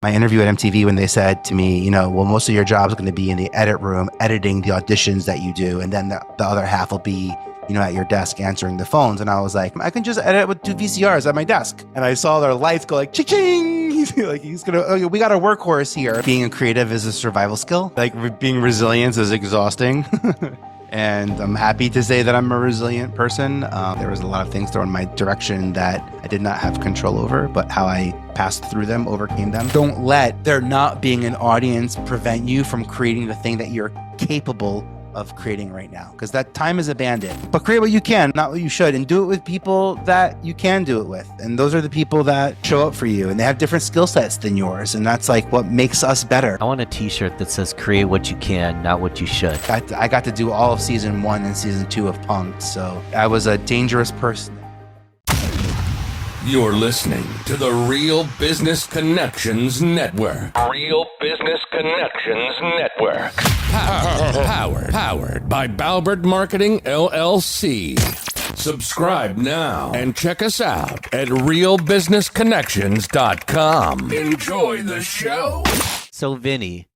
my interview at MTV when they said to me, well, most of your job is going to be in the edit room, editing the auditions that you do. And then the other half will be, at your desk answering the phones. And I was like, I can just edit with 2 VCRs at my desk. And I saw their lights go like, ching! He's gonna, we got a workhorse here. Being a creative is a survival skill. Like being resilient is exhausting. And I'm happy to say that I'm a resilient person. There was a lot of things thrown in my direction that I did not have control over, but how I passed through them, overcame them. Don't let there not being an audience prevent you from creating the thing that you're capable of creating right now, because that time is abandoned. But create what you can, not what you should, and do it with people that you can do it with. And those are the people that show up for you, and they have different skill sets than yours, and that's like what makes us better. I want a t-shirt that says create what you can, not what you should. I got to do all of season 1 and season 2 of Punk'd, so I was a dangerous person. You're listening to the Real Business Connections Network. Real Business Connections Network. Powered by Balbert Marketing, LLC. Subscribe now and check us out at realbusinessconnections.com. Enjoy the show. So, Vinny,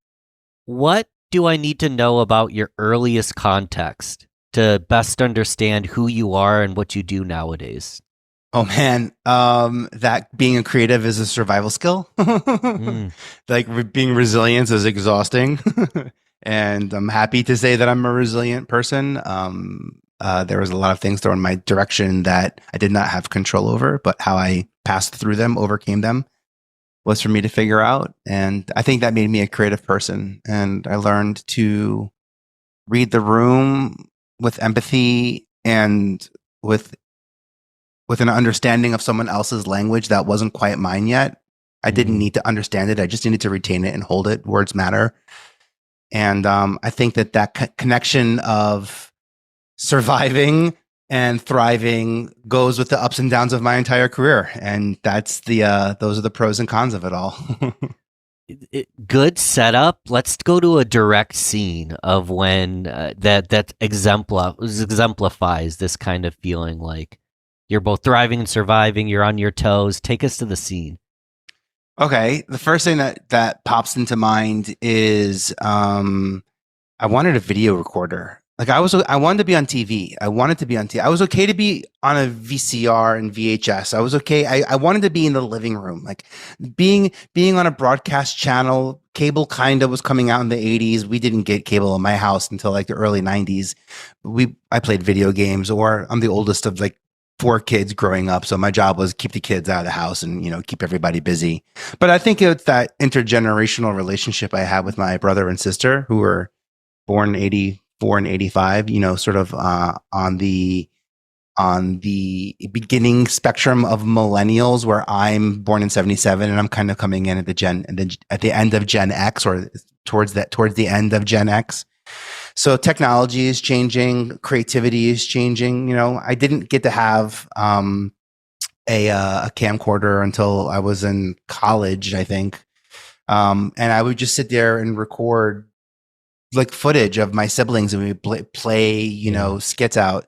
what do I need to know about your earliest context to best understand who you are and what you do nowadays? Oh man, that being a creative is a survival skill. Like being resilient is exhausting. And I'm happy to say that I'm a resilient person. There was a lot of things thrown in my direction that I did not have control over, but how I passed through them, overcame them, was for me to figure out. And I think that made me a creative person. And I learned to read the room with empathy and with an understanding of someone else's language that wasn't quite mine yet. I didn't need to understand it. I just needed to retain it and hold it. Words matter. And I think that connection of surviving and thriving goes with the ups and downs of my entire career. And that's those are the pros and cons of it all. Good setup. Let's go to a direct scene of when that exemplifies this kind of feeling, like you're both thriving and surviving. You're on your toes. Take us to the scene. Okay. The first thing that pops into mind is I wanted a video recorder. Like I wanted to be on TV. I wanted to be on TV. I was okay to be on a VCR and VHS. I was okay. I wanted to be in the living room. Like being on a broadcast channel. Cable kind of was coming out in the 80s. We didn't get cable in my house until like the early 90s. I played video games, or I'm the oldest of like 4 kids growing up. So my job was keep the kids out of the house and, keep everybody busy. But I think it's that intergenerational relationship I had with my brother and sister who were born 84 and 85, sort of on the beginning spectrum of millennials, where I'm born in 77 and I'm kind of coming in at the end of Gen X, or towards the end of Gen X. So technology is changing, creativity is changing. I didn't get to have a camcorder until I was in college, I think. And I would just sit there and record like footage of my siblings, and we play skits out.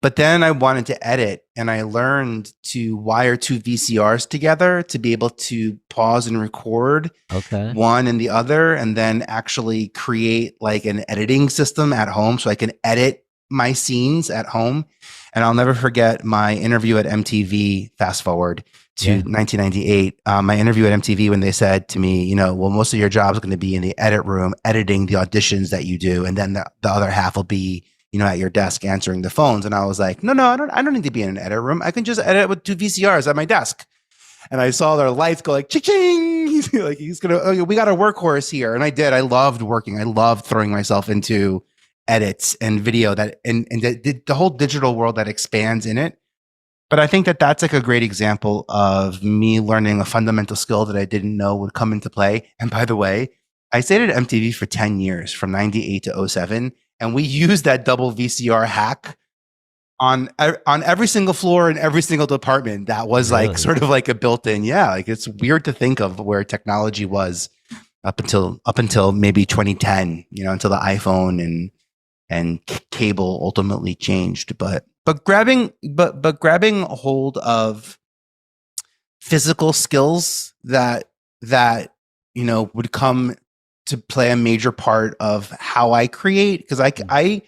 But then I wanted to edit, and I learned to wire 2 VCRs together to be able to pause and record one and the other, and then actually create like an editing system at home so I can edit my scenes at home. And I'll never forget my interview at MTV, fast forward to 1998, my interview at MTV when they said to me, well, most of your job is going to be in the edit room, editing the auditions that you do. And then the other half will be at your desk answering the phones. And I was like, no, I don't need to be in an edit room. I can just edit with 2 VCRs at my desk. And I saw their lights go like, ching! We got a workhorse here. And I did. I loved working. I loved throwing myself into edits and video and the whole digital world that expands in it. But I think that's like a great example of me learning a fundamental skill that I didn't know would come into play. And by the way, I stayed at MTV for 10 years, from 98 to 07. And we used that double VCR hack on every single floor in every single department. That was like sort of like a built-in. Yeah, like it's weird to think of where technology was up until maybe 2010. Until the iPhone and cable ultimately changed. But grabbing hold of physical skills that would come to play a major part of how I create, because I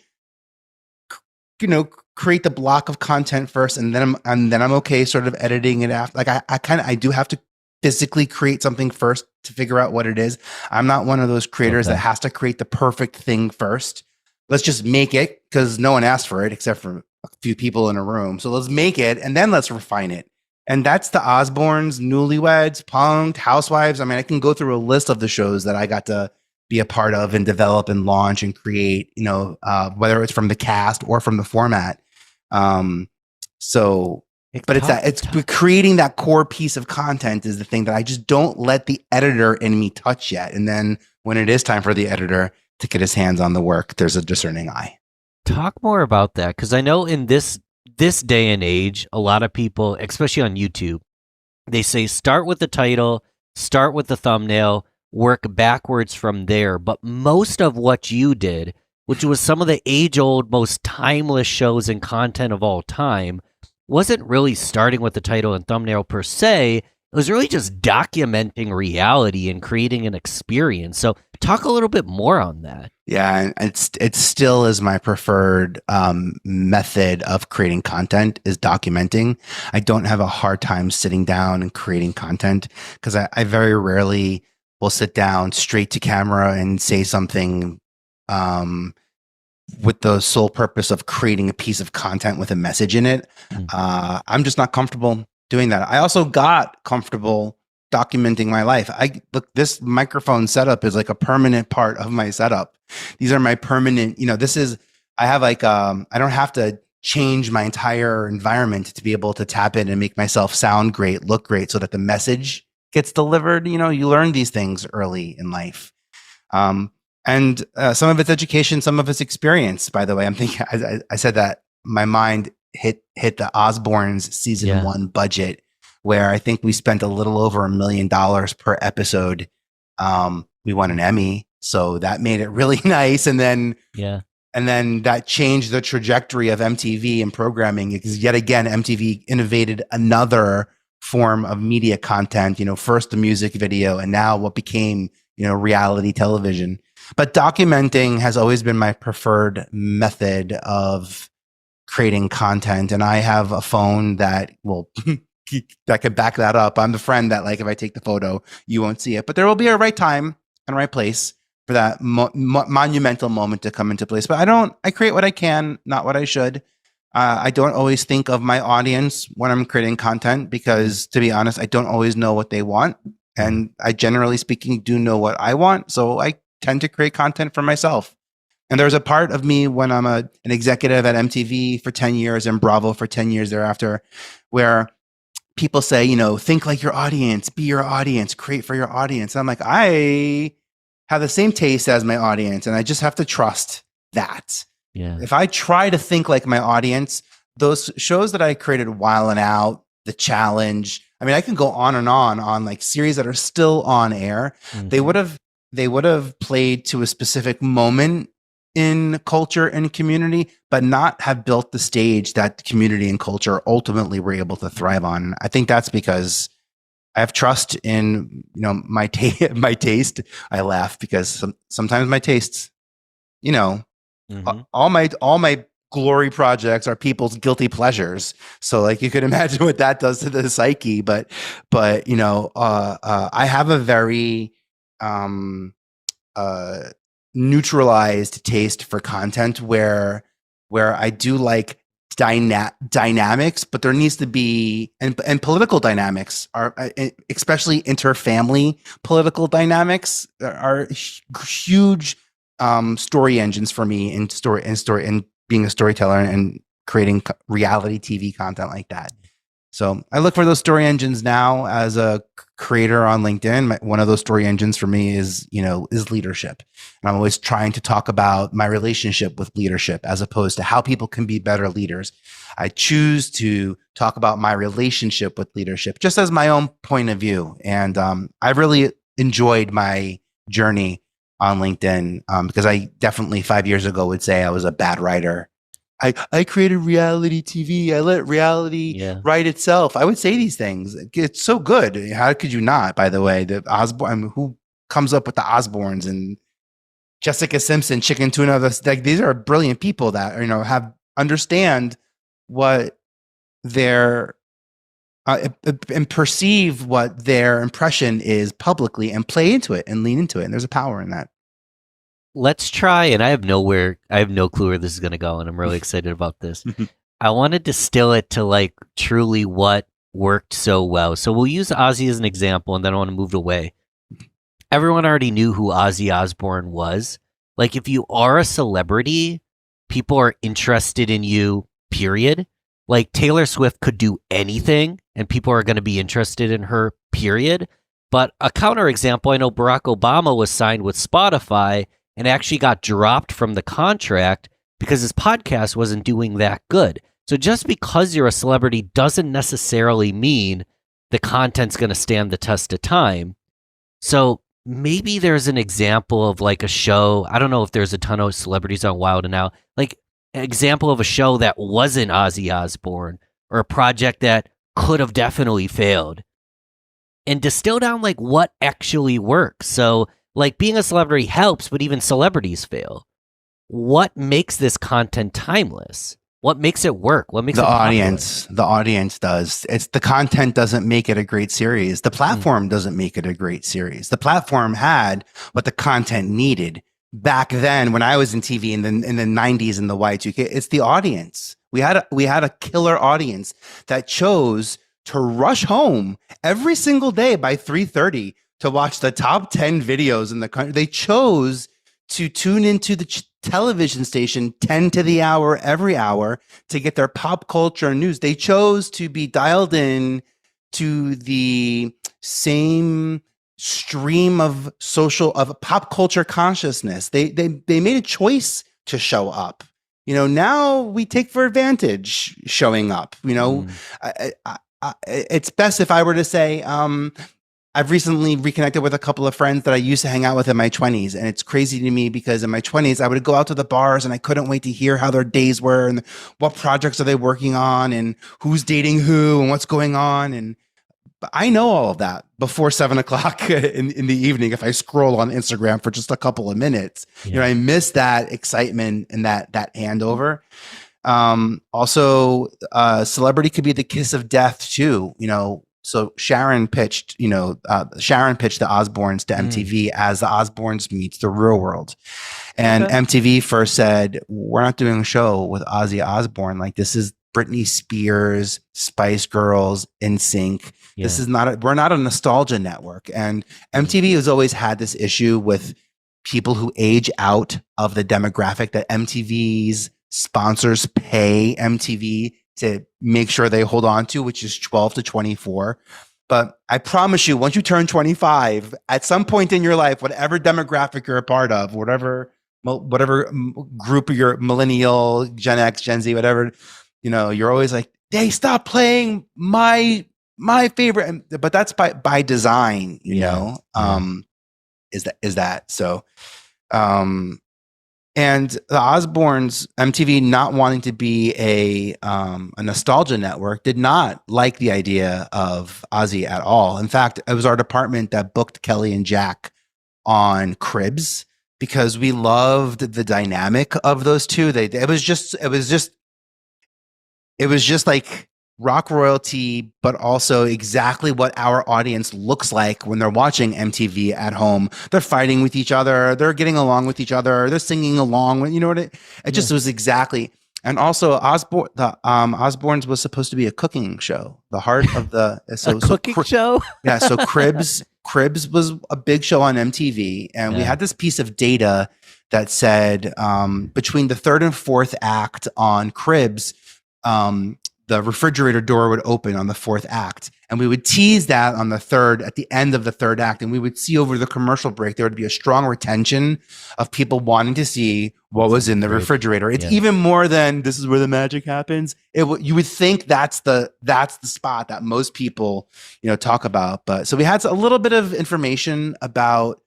create the block of content first, and then I'm okay sort of editing it after. Like I do have to physically create something first to figure out what it is. I'm not one of those creators that has to create the perfect thing first. Let's just make it, because no one asked for it except for a few people in a room. So let's make it, and then let's refine it. And that's the Osbournes, Newlyweds, Punk'd, Housewives. I mean, I can go through a list of the shows that I got to be a part of and develop and launch and create, whether it's from the cast or from the format. It's creating that core piece of content is the thing that I just don't let the editor in me touch yet. And then when it is time for the editor to get his hands on the work, there's a discerning eye. Talk more about that, because I know in this day and age, a lot of people, especially on YouTube, they say start with the title, start with the thumbnail, work backwards from there. But most of what you did, which was some of the age-old, most timeless shows and content of all time, wasn't really starting with the title and thumbnail per se. It was really just documenting reality and creating an experience. So talk a little bit more on that. Yeah, and it still is my preferred method of creating content is documenting. I don't have a hard time sitting down and creating content, because I very rarely will sit down straight to camera and say something with the sole purpose of creating a piece of content with a message in it. I'm just not comfortable doing that. I also got comfortable documenting my life. This microphone setup is like a permanent part of my setup. These are my permanent, I have I don't have to change my entire environment to be able to tap in and make myself sound great, look great, so that the message gets delivered. You learn these things early in life. And some of it's education, some of it's experience, by the way. I'm thinking, I said that my mind hit the Osbournes season 1 budget, where I think we spent a little over $1 million per episode. We won an Emmy, so that made it really nice. And then that changed the trajectory of MTV and programming, because yet again, MTV innovated another form of media content, first the music video, and now what became, reality television. But documenting has always been my preferred method of creating content. And I have a phone that that could back that up. I'm the friend that, like, if I take the photo, you won't see it. But there will be a right time and right place for that monumental moment to come into place. But I create what I can, not what I should. I don't always think of my audience when I'm creating content, because, to be honest, I don't always know what they want. And I, generally speaking, do know what I want. So I tend to create content for myself. And there's a part of me when I'm an executive at MTV for 10 years and Bravo for 10 years thereafter, where people say, think like your audience, be your audience, create for your audience. And I'm like, I have the same taste as my audience, and I just have to trust that. Yeah. If I try to think like my audience, those shows that I created, Wild 'N Out, The Challenge, I mean, I can go on like series that are still on air. Mm-hmm. They would have played to a specific moment in culture and community, but not have built the stage that community and culture ultimately were able to thrive on. I think that's because I have trust in, my taste. I laugh because sometimes my tastes, mm-hmm. all my glory projects are people's guilty pleasures. So, like, you could imagine what that does to the psyche. But I have a very neutralized taste for content where I do like dynamics, but there needs to be and political dynamics are, especially interfamily political dynamics, are huge story engines for me in story and being a storyteller and creating reality TV content like that. So I look for those story engines now as a creator on LinkedIn. One of those story engines for me is leadership. And I'm always trying to talk about my relationship with leadership as opposed to how people can be better leaders. I choose to talk about my relationship with leadership just as my own point of view. And I've really enjoyed my journey on LinkedIn because I definitely 5 years ago would say I was a bad writer. I created reality TV. I let reality write itself. I would say these things. It's so good. How could you not? By the way, the Osbourne, who comes up with the Osbournes and Jessica Simpson, Chicken Tuna. Like these are brilliant people that have understand what their and perceive what their impression is publicly and play into it and lean into it. And there's a power in that. Let's try, and I have no clue where this is going to go, and I'm really excited about this. I want to distill it to like truly what worked so well. So we'll use Ozzy as an example, and then I want to move away. Everyone already knew who Ozzy Osbourne was. Like if you are a celebrity, people are interested in you, period. Like Taylor Swift could do anything and people are going to be interested in her, period. But a counterexample, I know Barack Obama was signed with Spotify and actually got dropped from the contract because his podcast wasn't doing that good. So just because you're a celebrity doesn't necessarily mean the content's going to stand the test of time. So maybe there's an example of like a show. I don't know if there's a ton of celebrities on Wild and Out. Like an example of a show that wasn't Ozzy Osbourne or a project that could have definitely failed and distill down like what actually works. So like being a celebrity helps, but even celebrities fail. What makes this content timeless? What makes it work? What makes the it audience? The audience does. It's the content doesn't make it a great series. The platform doesn't make it a great series. The platform had what the content needed back then when I was in TV in the 90s in the Y2K. It's the audience. We had a killer audience that chose to rush home every single day by 3:30 to watch the top 10 videos in the country. They chose to tune into the television station 10 to the hour every hour to get their pop culture news. They chose to be dialed in to the same stream of pop culture consciousness. They made a choice to show up. Now we take for advantage showing up. It's best if I were to say, I've recently reconnected with a couple of friends that I used to hang out with in my 20s. And it's crazy to me because in my 20s, I would go out to the bars and I couldn't wait to hear how their days were and what projects are they working on and who's dating who and what's going on. But I know all of that before 7 o'clock in the evening. If I scroll on Instagram for just a couple of minutes, I miss that excitement and that handover. Also, celebrity could be the kiss of death too. So Sharon pitched the Osbournes to MTV as the Osbournes meets the real world. And MTV first said, we're not doing a show with Ozzy Osbourne. Like this is Britney Spears, Spice Girls, NSYNC. Yeah. We're not a nostalgia network. And MTV has always had this issue with people who age out of the demographic that MTV's sponsors pay MTV to make sure they hold on to, which is 12 to 24. But I promise you, once you turn 25, at some point in your life, whatever demographic you're a part of, whatever group you're, millennial, Gen X, Gen Z, whatever, you're always like, they stop playing my favorite. But that's by design, is that so? And the Osbournes, MTV not wanting to be a nostalgia network, did not like the idea of Ozzy at all. In fact, it was our department that booked Kelly and Jack on Cribs because we loved the dynamic of those two. It was just like rock royalty, but also exactly what our audience looks like when they're watching MTV at home. They're fighting with each other. They're getting along with each other. They're singing along. It just was exactly. And also Osbournes was supposed to be a cooking show. The heart of the cooking show. Yeah. So Cribs was a big show on MTV. And we had this piece of data that said between the third and fourth act on Cribs, the refrigerator door would open on the fourth act. And we would tease that at the end of the third act. And we would see over the commercial break, there would be a strong retention of people wanting to see what was in the refrigerator. It's even more than this is where the magic happens. You would think that's the spot that most people, talk about. But so we had a little bit of information about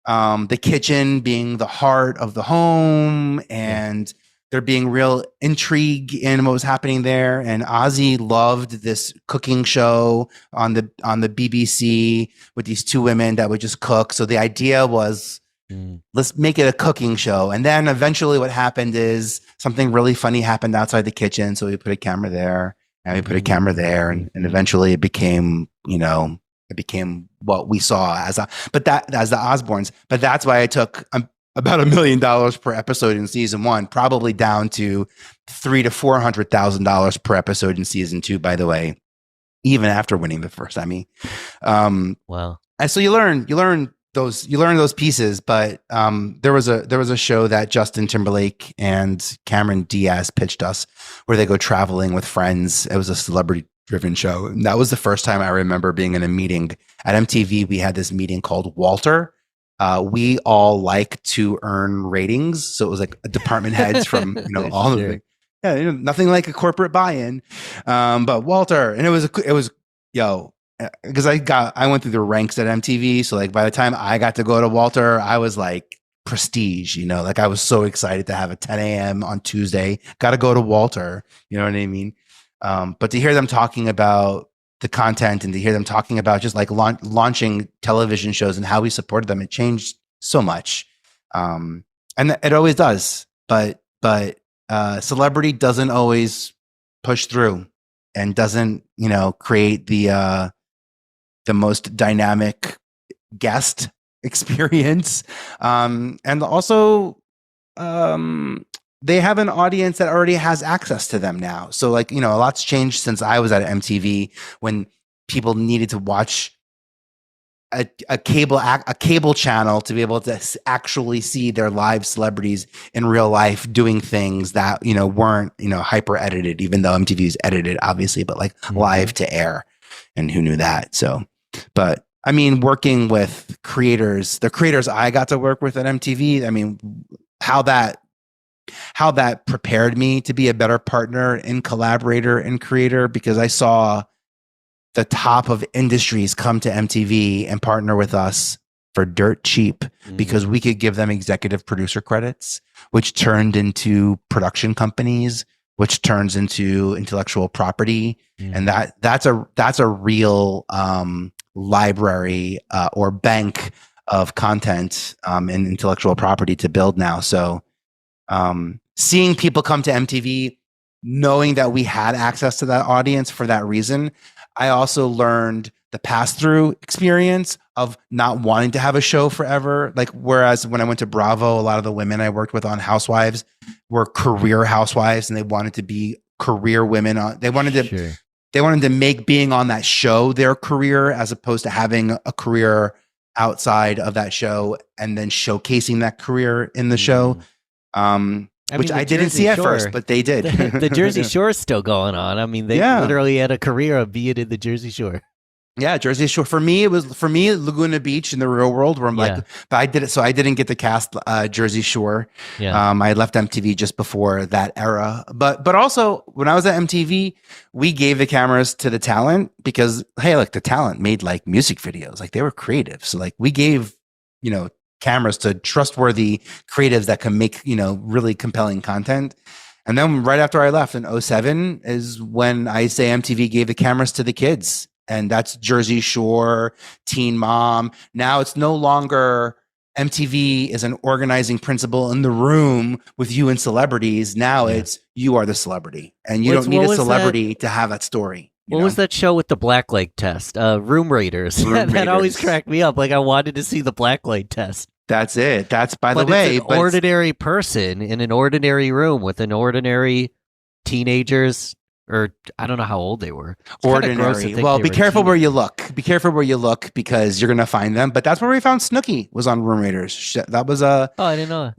the kitchen being the heart of the home and there being real intrigue in what was happening there. And Ozzy loved this cooking show on the BBC with these two women that would just cook. So the idea was, let's make it a cooking show. And then eventually what happened is something really funny happened outside the kitchen. So we put a camera there and we put a camera there. And eventually it became, it became what we saw as the Osbournes. But that's why I took about $1 million per episode in season 1, probably down to $300,000 to $400,000 per episode in season 2, by the way, even after winning the first Emmy. Wow. And so you learn those pieces, but there was a show that Justin Timberlake and Cameron Diaz pitched us where they go traveling with friends. It was a celebrity driven show. And that was the first time I remember being in a meeting at MTV. We had this meeting called Walter. We all like to earn ratings. So it was like department heads from, all sure. of the, nothing like a corporate buy-in. But Walter, and it was because I went through the ranks at MTV. So like by the time I got to go to Walter, I was like prestige, like I was so excited to have a 10 a.m. on Tuesday, got to go to Walter. You know what I mean? But to hear them talking about the content and to hear them talking about just like launching television shows and how we supported them, it changed so much. And it always does, but celebrity doesn't always push through and doesn't, create the most dynamic guest experience. And also, they have an audience that already has access to them now. So like, a lot's changed since I was at MTV when people needed to watch a cable channel to be able to actually see their live celebrities in real life doing things that, weren't, hyper edited, even though MTV is edited, obviously, but like live to air. And who knew that? So, but I mean, working with the creators I got to work with at MTV, I mean, how that prepared me to be a better partner and collaborator and creator, because I saw the top of industries come to MTV and partner with us for dirt cheap because we could give them executive producer credits, which turned into production companies, which turns into intellectual property. And that's a real library or bank of content and intellectual property to build now. So seeing people come to MTV, knowing that we had access to that audience for that reason, I also learned the pass-through experience of not wanting to have a show forever. Like, whereas when I went to Bravo, a lot of the women I worked with on Housewives were career housewives and they wanted to be career women. They wanted to make being on that show their career, as opposed to having a career outside of that show and then showcasing that career in the show. Which I didn't see at first, but they did. The Jersey Shore is still going on. I mean, they literally had a career of being in the Jersey Shore. Yeah, Jersey Shore. For me, Laguna Beach in the real world, where I'm like, but I did it. So I didn't get to cast Jersey Shore. I left MTV just before that era. But also when I was at MTV, we gave the cameras to the talent because, hey, like the talent made like music videos, like they were creative. So like we gave, cameras to trustworthy creatives that can make, really compelling content. And then right after I left in 2007 is when I say MTV gave the cameras to the kids. And that's Jersey Shore, Teen Mom. Now it's no longer MTV is an organizing principle in the room with you and celebrities. Now it's you are the celebrity, and you don't need a celebrity to have that story. What was that show with the blacklight test? Room Raiders. That always cracked me up. Like I wanted to see the blacklight test. That's it. That's, by the way, it's an ordinary person in an ordinary room with an ordinary teenagers, or I don't know how old they were. It's ordinary. Well, be careful where you look. Be careful where you look because you're going to find them. But that's where we found Snooki, was on Room Raiders. That was a I didn't know.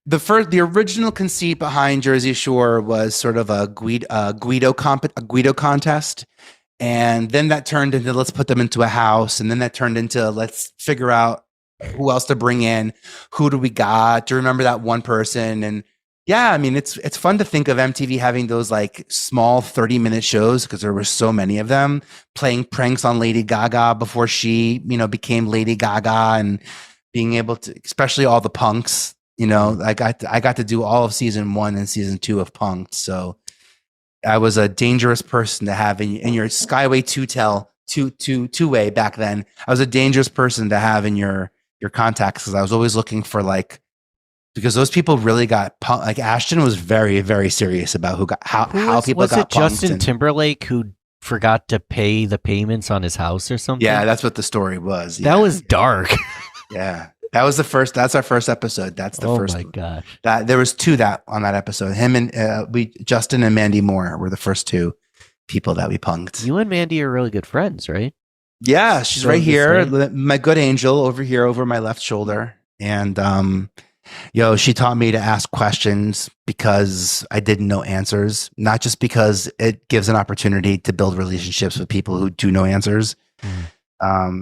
The original conceit behind Jersey Shore was sort of a Guido contest. And then that turned into let's put them into a house. And then that turned into let's figure out who else to bring in. Who do we got? Do you remember that one person? And yeah, I mean, it's fun to think of MTV having those like small 30-minute shows because there were so many of them, playing pranks on Lady Gaga before she, became Lady Gaga, and being able to, especially all the punks, You know, I got to do all of season 1 and season 2 of Punk'd. So I was a dangerous person to have in your Skyway two-way back then. I was a dangerous person to have in your contacts because I was always looking for because those people really got punked. Like Ashton was very, very serious about how people got punked. Was it Justin Timberlake who forgot to pay the payments on his house or something? Yeah, that's what the story was. That was dark. Yeah. That was that's our first episode. That's the first. Oh my gosh. There was 2 on that episode. Him and Justin and Mandy Moore were the first 2 people that we punked. You and Mandy are really good friends, right? Yeah, she's right here. My good angel over here over my left shoulder. And she taught me to ask questions because I didn't know answers, not just because it gives an opportunity to build relationships with people who do know answers.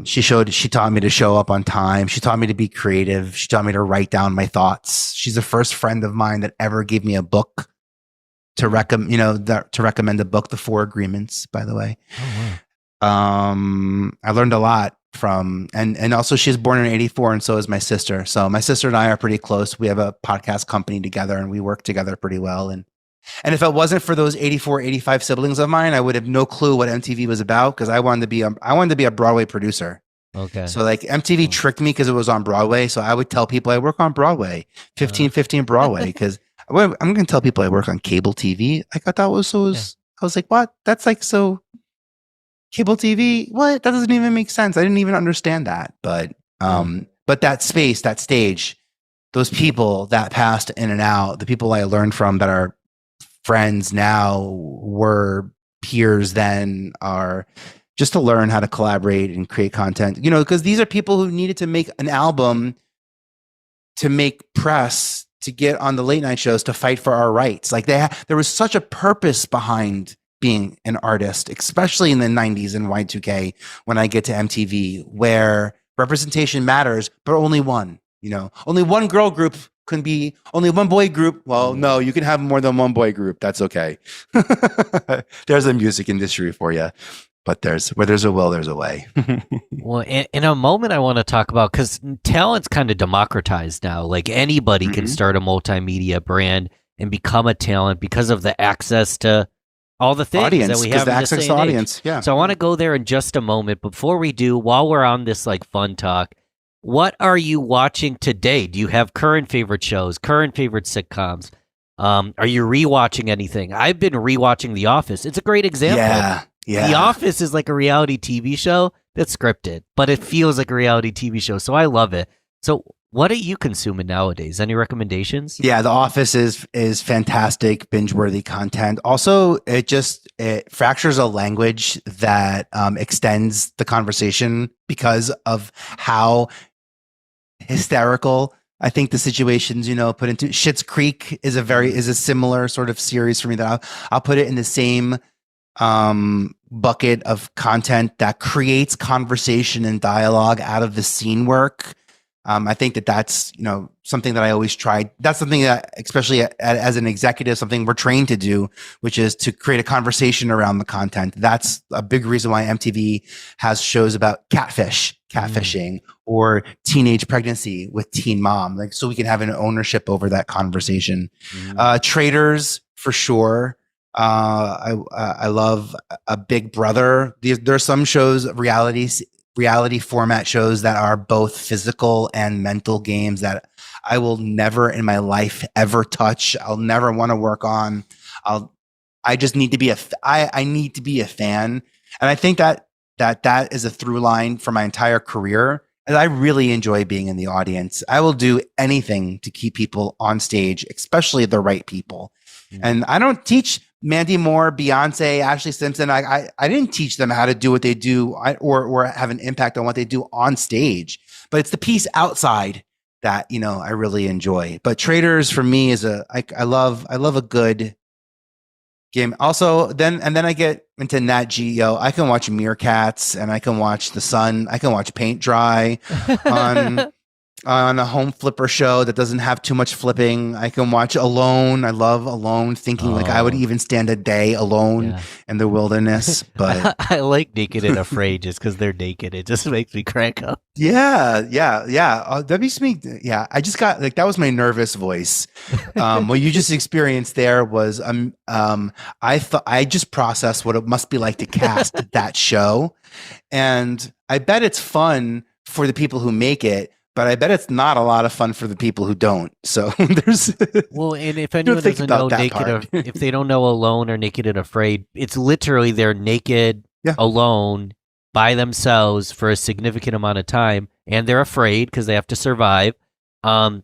She taught me to show up on time. She taught me to be creative. She taught me to write down my thoughts. She's the first friend of mine that ever gave me a book to recommend a book, The 4 Agreements, by the way. Oh, wow. I learned a lot from, and also she's born in 84 and so is my sister. So my sister and I are pretty close. We have a podcast company together and we work together pretty well. And if it wasn't for those 84, 85 siblings of mine, I would have no clue what MTV was about because I wanted to be a Broadway producer. Okay. So MTV tricked me because it was on Broadway. So I would tell people I work on Broadway, 1515 Broadway, because I'm going to tell people I work on cable TV. I thought that was so. Yeah. I was like, what? That's so. Cable TV? What? That doesn't even make sense. I didn't even understand that. But that space, that stage, those people that passed in and out, the people I learned from that are friends now were peers then, are just to learn how to collaborate and create content, because these are people who needed to make an album to make press, to get on the late night shows, to fight for our rights. There was such a purpose behind being an artist, especially in the 90s and Y2K, when I get to MTV, where representation matters, but only one, only one girl group can be, only one boy group. Well, no, you can have more than one boy group. That's okay. There's a music industry for you, but where there's a will, there's a way. Well, in a moment I want to talk about, because talent's kind of democratized now. Anybody can start a multimedia brand and become a talent because of the access to all the things that we have in this day and audience. Yeah. So I want to go there in just a moment. Before we do, while we're on this fun talk, what are you watching today? Do you have current favorite shows, current favorite sitcoms? Are you rewatching anything? I've been rewatching The Office. It's a great example. Yeah. The Office is like a reality TV show that's scripted, but it feels like a reality TV show. So I love it. So what are you consuming nowadays? Any recommendations? Yeah, The Office is fantastic, binge-worthy content. Also, it fractures a language that extends the conversation because of how hysterical I think the situations put into. Schitt's Creek is a similar sort of series for me that I'll put it in the same bucket of content that creates conversation and dialogue out of the scene work. I think that's something that I always tried. That's something that, especially as an executive, something we're trained to do, which is to create a conversation around the content. That's a big reason why MTV has shows about catfishing, or teenage pregnancy with Teen Mom, so we can have an ownership over that conversation. Traders, for sure. I love a Big Brother. There are some shows, reality format shows that are both physical and mental games that I will never in my life ever touch. I'll never want to work on. I just need to be I need to be a fan. And I think that is a through line for my entire career. And I really enjoy being in the audience. I will do anything to keep people on stage, especially the right people. And I don't teach Mandy Moore, Beyonce, Ashley Simpson. I didn't teach them how to do what they do or have an impact on what they do on stage, but it's the piece outside that, I really enjoy. But Traders for me is I love a good game. Also, then I get into Nat Geo. I can watch Meerkats and I can watch The Sun. I can watch paint dry on on a home flipper show that doesn't have too much flipping. I can watch Alone. I love Alone, thinking like I would even stand a day alone in the wilderness. But I like Naked and Afraid just because they're naked. It just makes me crack up. yeah. That makes me. Yeah, I just got like that was my nervous voice. What you just experienced there was I thought I just processed what it must be like to cast that show, and I bet it's fun for the people who make it. But I bet it's not a lot of fun for the people who don't. So there's well, and if anyone doesn't know if they don't know Alone or Naked and Afraid, it's literally they're naked, alone, by themselves for a significant amount of time, and they're afraid because they have to survive. And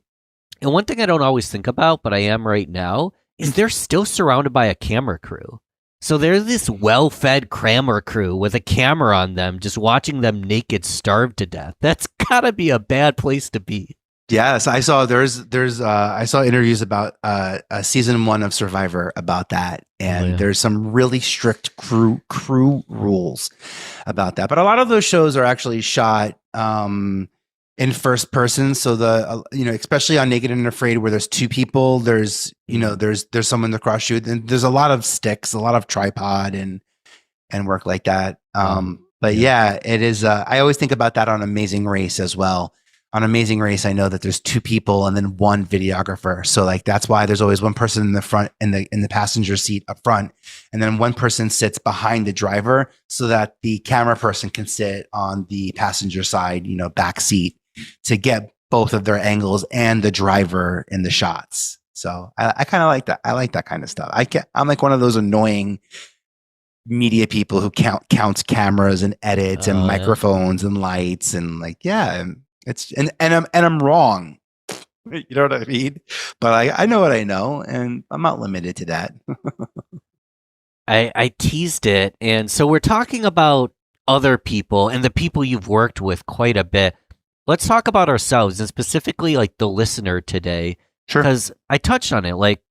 one thing I don't always think about, but I am right now, is they're still surrounded by a camera crew. So there's this well-fed camera crew with a camera on them, just watching them naked starve to death. That's gotta be a bad place to be. Yes, I saw I saw interviews about season 1 of Survivor about that, and there's some really strict crew rules about that. But a lot of those shows are actually shot in first person, so especially on Naked and Afraid, where there's 2 people, there's someone to cross shoot, and there's a lot of sticks, a lot of tripod and work like that. But yeah, it is. I always think about that on Amazing Race as well. On Amazing Race, I know that there's 2 people and then 1 videographer. So like that's why there's always 1 person in the front in the passenger seat up front, and then 1 person sits behind the driver so that the camera person can sit on the passenger side, back seat, to get both of their angles and the driver in the shots. So I kind of like that. I like that kind of stuff. I'm like one of those annoying media people who counts cameras and edits and microphones and lights and I'm wrong. You know what I mean? But I know what I know, and I'm not limited to that. I teased it, and so we're talking about other people and the people you've worked with quite a bit. Let's talk about ourselves, and specifically like the listener today. Sure. Because I touched on it, like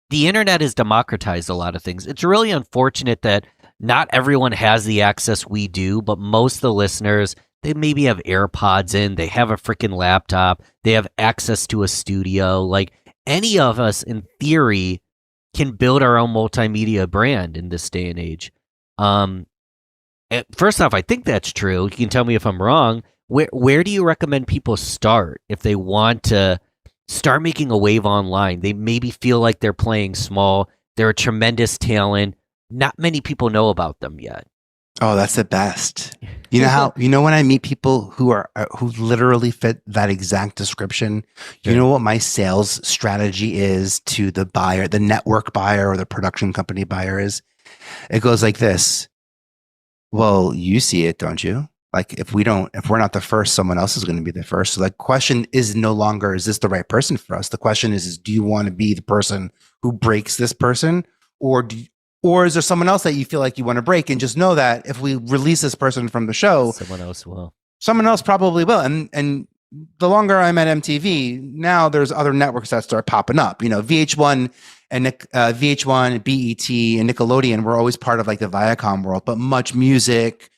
the internet has democratized a lot of things. It's really unfortunate that not everyone has the access we do, but most of the listeners, they maybe have AirPods in, they have a freaking laptop, they have access to a studio. Like any of us in theory can build our own multimedia brand in this day and age. First off, I think that's true. You can tell me if I'm wrong. Where do you recommend people start if they want to start making a wave online? They maybe feel like they're playing small. They're a tremendous talent. Not many people know about them yet. Oh, that's the best. You know when I meet people who literally fit that exact description, you know what my sales strategy is to the buyer, the network buyer or the production company buyer is? It goes like this. Well, you see it, don't you? Like if we're not the first, someone else is going to be the first. So the question is no longer, is this the right person for us? The question is do you want to be the person who breaks this person, or is there someone else that you feel like you want to break? And just know that if we release this person from the show, someone else will. Someone else probably will. And the longer I'm at MTV, now there's other networks that start popping up. VH1 and VH1, BET, and Nickelodeon were always part of like the Viacom world, but Much Music,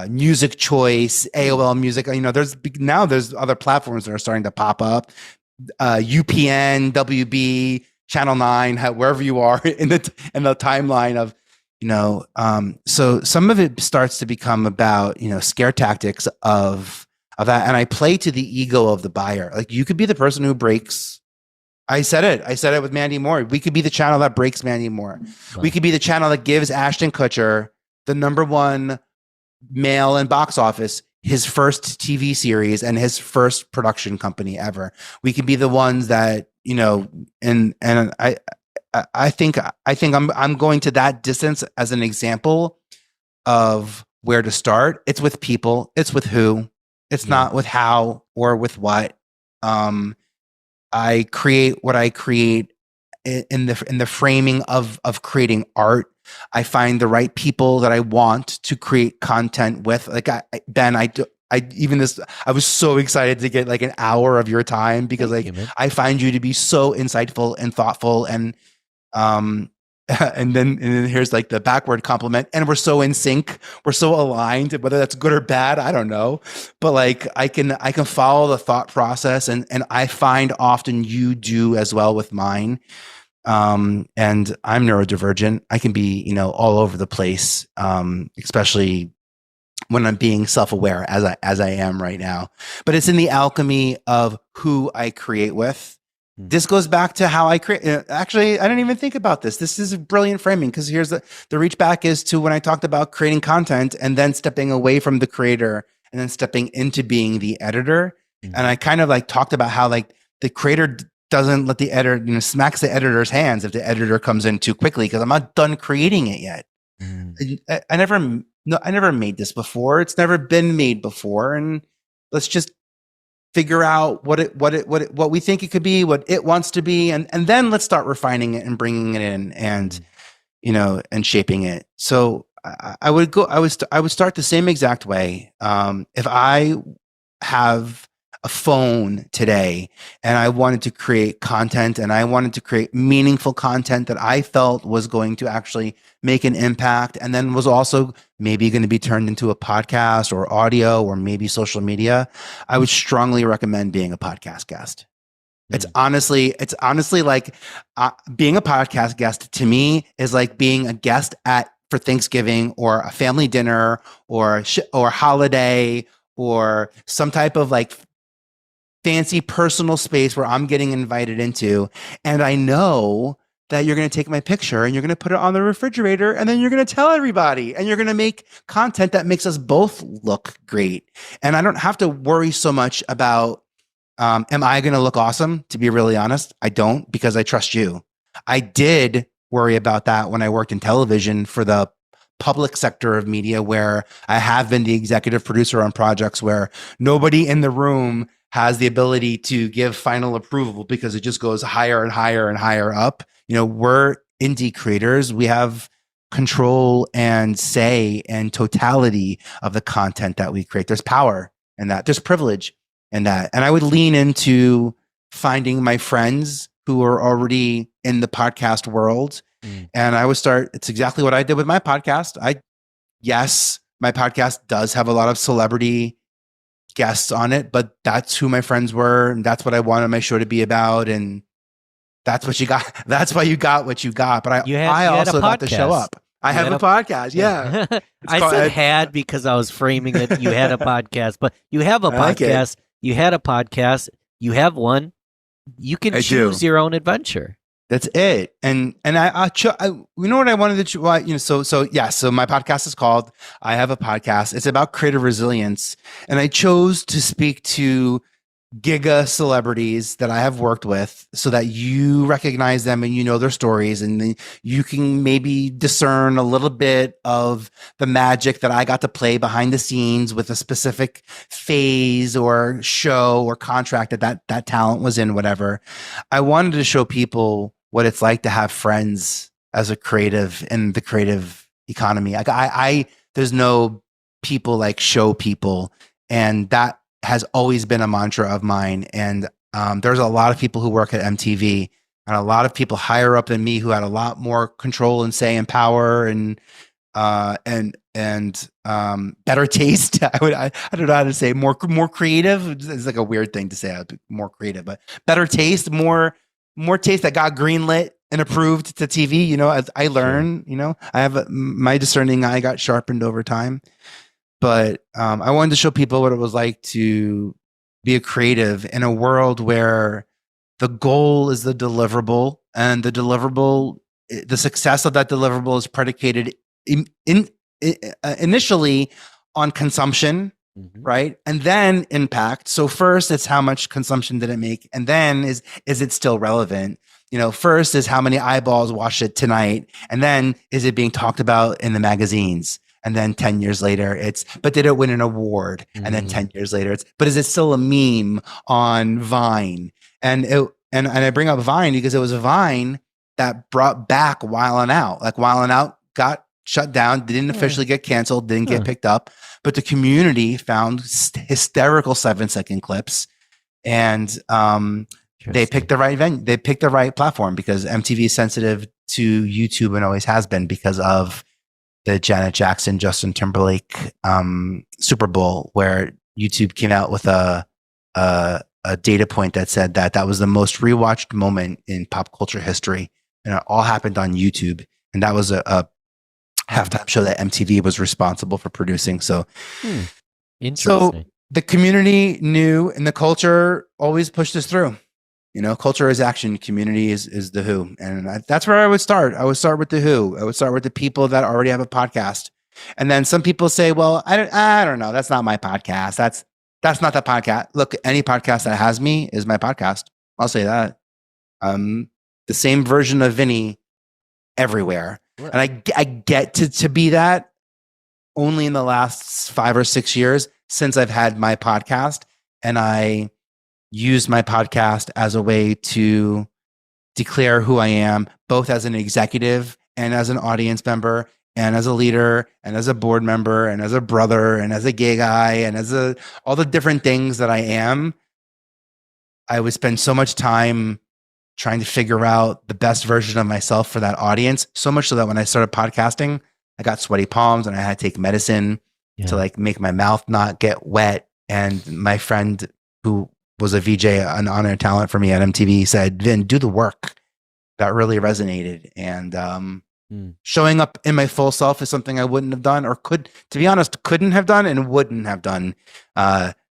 Music Choice, AOL Music. There's other platforms that are starting to pop up. UPN, WB, Channel 9, wherever you are in the timeline of, so some of it starts to become about, scare tactics of that. And I play to the ego of the buyer. Like you could be the person who breaks. I said it with Mandy Moore. We could be the channel that breaks Mandy Moore. Wow. We could be the channel that gives Ashton Kutcher the #1 male in box office, his first TV series and his first production company ever. We could be the ones that, and I think I'm going to that distance as an example of where to start. It's with people. It's with who. It's not with how or with what. I create what I create in the framing of creating art. I find the right people that I want to create content with. Like I was so excited to get like an hour of your time because I find you to be so insightful and thoughtful, and and then here's like the backward compliment, and we're so in sync, we're so aligned, whether that's good or bad, I don't know, but like I can follow the thought process, and I find often you do as well with mine. And I'm neurodivergent. I can be, all over the place, especially when I'm being self-aware as I am right now. But it's in the alchemy of who I create with. This goes back to how I create. Actually, I didn't even think about this. This is brilliant framing, because here's the reach back is to when I talked about creating content and then stepping away from the creator and then stepping into being the editor. And I kind of like talked about how like the creator doesn't let the editor, smacks the editor's hands if the editor comes in too quickly, because I'm not done creating it yet. I never made this before. It's never been made before. And let's just figure out what we think it could be, what it wants to be, and then let's start refining it and bringing it in, and and shaping it. So I would start the same exact way. If I have a phone today and I wanted to create content, and I wanted to create meaningful content that I felt was going to actually make an impact, and then was also maybe going to be turned into a podcast or audio or maybe social media, I would strongly recommend being a podcast guest. It's honestly like being a podcast guest to me is like being a guest for Thanksgiving or a family dinner or holiday or some type of like fancy personal space where I'm getting invited into, and I know that you're going to take my picture and you're going to put it on the refrigerator, and then you're going to tell everybody, and you're going to make content that makes us both look great. And I don't have to worry so much about, am I going to look awesome? To be really honest, I don't, because I trust you. I did worry about that when I worked in television for the public sector of media, where I have been the executive producer on projects where nobody in the room has the ability to give final approval, because it just goes higher and higher and higher up. We're indie creators. We have control and say and totality of the content that we create. There's power in that. There's privilege in that. And I would lean into finding my friends who are already in the podcast world. And I would start, it's exactly what I did with my podcast. Yes, my podcast does have a lot of celebrity guests on it, but that's who my friends were, and that's what I wanted my show to be about, and that's what you got. That's why you got what you got. But I also got to show up. I have a podcast. Yeah. I said had because I was framing it. You had a podcast, but you have a podcast. You had a podcast. You have one. You can choose your own adventure. That's it. And I you know what I wanted to, so my podcast is called I Have a Podcast. It's about creative resilience. And I chose to speak to giga celebrities that I have worked with, so that you recognize them and their stories, and then you can maybe discern a little bit of the magic that I got to play behind the scenes with a specific phase or show or contract that talent was in, whatever. I wanted to show people what it's like to have friends as a creative in the creative economy. There's no people like show people, and that has always been a mantra of mine. And there's a lot of people who work at MTV, and a lot of people higher up than me who had a lot more control and say and power and better taste. I don't know how to say more creative. It's like a weird thing to say, more creative, but better taste, more taste that got greenlit and approved to TV. As I learn, I have my discerning eye got sharpened over time. But I wanted to show people what it was like to be a creative in a world where the goal is the deliverable, and the deliverable, the success of that deliverable is predicated initially on consumption, right? And then impact. So first, it's how much consumption did it make, and then is it still relevant? First is how many eyeballs watched it tonight, and then is it being talked about in the magazines? And then 10 years later, but did it win an award? And then 10 years later, but is it still a meme on Vine? And I bring up Vine because it was a Vine that brought back Wildin' Out. Like Wildin' Out got shut down, didn't officially get canceled, didn't get picked up, but the community found hysterical 7-second clips, and they picked the right venue. They picked the right platform because MTV is sensitive to YouTube and always has been because of the Janet Jackson, Justin Timberlake Super Bowl, where YouTube came out with a data point that said that was the most rewatched moment in pop culture history, and it all happened on YouTube. And that was a halftime show that MTV was responsible for producing. So, Interesting. So the community knew, and the culture always pushed us through. Culture is action. Community is the who. And that's where I would start. I would start with the who. I would start with the people that already have a podcast. And then some people say, well, I don't know. That's not my podcast. That's not the podcast. Look, any podcast that has me is my podcast. I'll say that. The same version of Vinnie everywhere. And I get to be that only in the last 5 or 6 years since I've had my podcast. And I use my podcast as a way to declare who I am, both as an executive and as an audience member and as a leader and as a board member and as a brother and as a gay guy and as all the different things that I am. I would spend so much time trying to figure out the best version of myself for that audience, so much so that when I started podcasting, I got sweaty palms and I had to take medicine to make my mouth not get wet. And my friend who was a VJ, an on-air talent for me at MTV, said, Vin, do the work. That really resonated. And showing up in my full self is something I wouldn't have done, or couldn't have done and wouldn't have done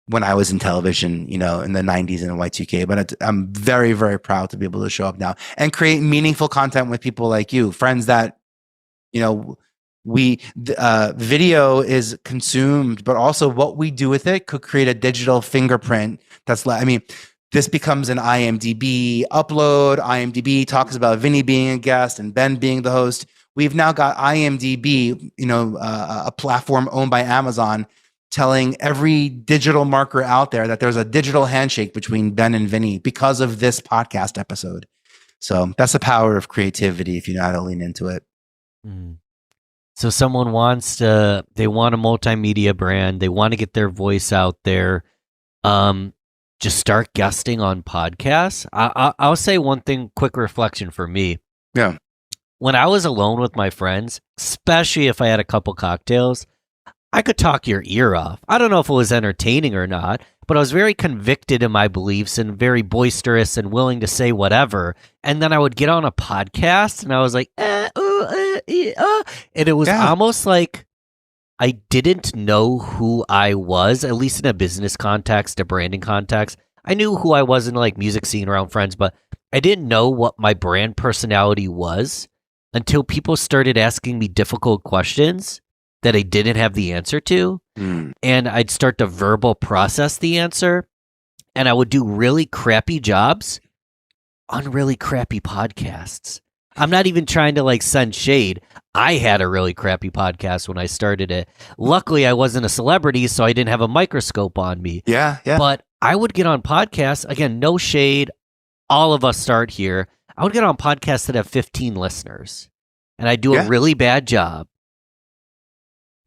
when I was in television, in the 90s and Y2K. But I'm very, very proud to be able to show up now and create meaningful content with people like you, friends that, video is consumed, but also what we do with it could create a digital fingerprint. This becomes an IMDb upload. IMDb talks about Vinnie being a guest and Ben being the host. We've now got IMDb, a platform owned by Amazon, telling every digital marker out there that there's a digital handshake between Ben and Vinnie because of this podcast episode. So that's the power of creativity if you know how to lean into it. So someone they want a multimedia brand. They want to get their voice out there. Just start guesting on podcasts. I'll say one thing, quick reflection for me. Yeah. When I was alone with my friends, especially if I had a couple cocktails, I could talk your ear off. I don't know if it was entertaining or not, but I was very convicted in my beliefs and very boisterous and willing to say whatever. And then I would get on a podcast and I was like, and it was almost like I didn't know who I was, at least in a business context, a branding context. I knew who I was in music scene around friends, but I didn't know what my brand personality was until people started asking me difficult questions that I didn't have the answer to. And I'd start to verbal process the answer, and I would do really crappy jobs on really crappy podcasts. I'm not even trying to send shade. I had a really crappy podcast when I started it. Luckily, I wasn't a celebrity, so I didn't have a microscope on me. Yeah. But I would get on podcasts, again, no shade. All of us start here. I would get on podcasts that have 15 listeners, and I do a really bad job.